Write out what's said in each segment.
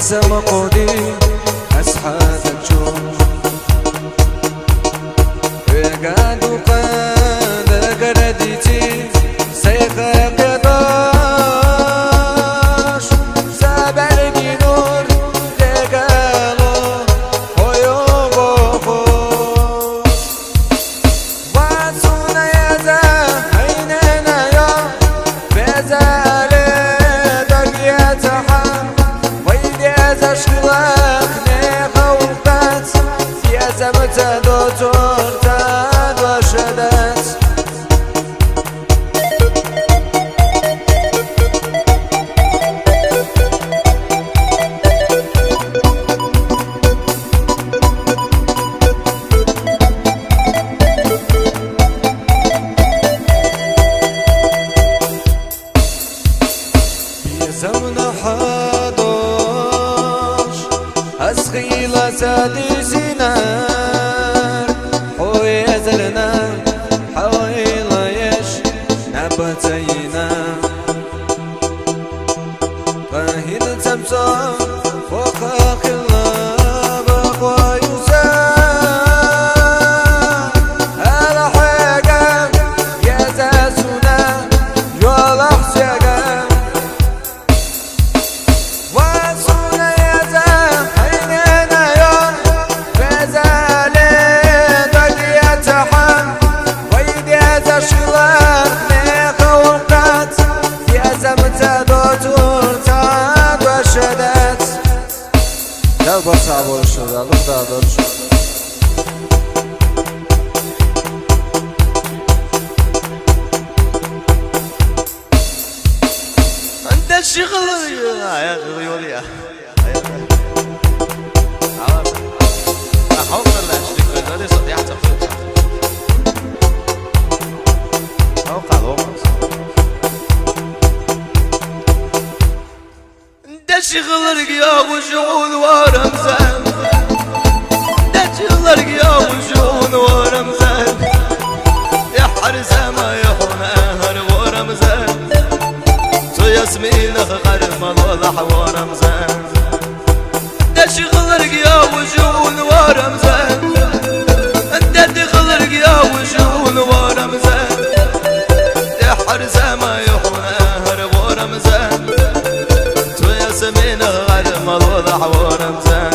يزم قودي أسحاد الجون ويقعد قاد قرديتي سيخا قداش سابرقي نور لقالو ويوبوخو واتسونا يزا عينينا يا بزالي دقيتها ويدي يزا شغلك نيخا وقت يزا متدوتور تاد وشدت يزمنا حداش أسخيلة سادي زينار حوي يزلنا حوي لايش نبتينا فهين تمسا فوق خلاب ويسار على حاجة يزاسونا جوال حسيقا واسونا يزا عينينا يوم بزالي دقيتها ويدي يزا شغلك نيخا وقت يزا متدوتور تاد وشدت Gel basağı borçlayalım daha doğrusu. انت الشغل يا غيول يا احاول لا اشترك بالله صديق تفوت او قالوا انت شغلك يا وشغل ورمزان انت شغلك يا وشغل ورمزان يا حرس ما يهون اهر ورمزان ياسمينه غرم الوضح ورمزان انت شغلك يا وشغل ورمزان انت دخلك يا وشغل ورمزان يا حرس ما يهون اهر ورمزان ياسمينه غرم الوضح ورمزان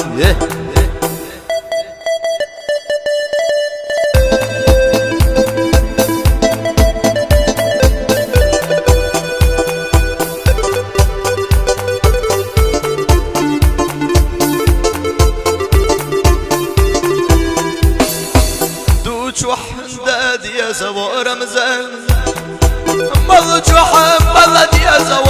وحداد يا زو رمزان مضجوح بلد يا زو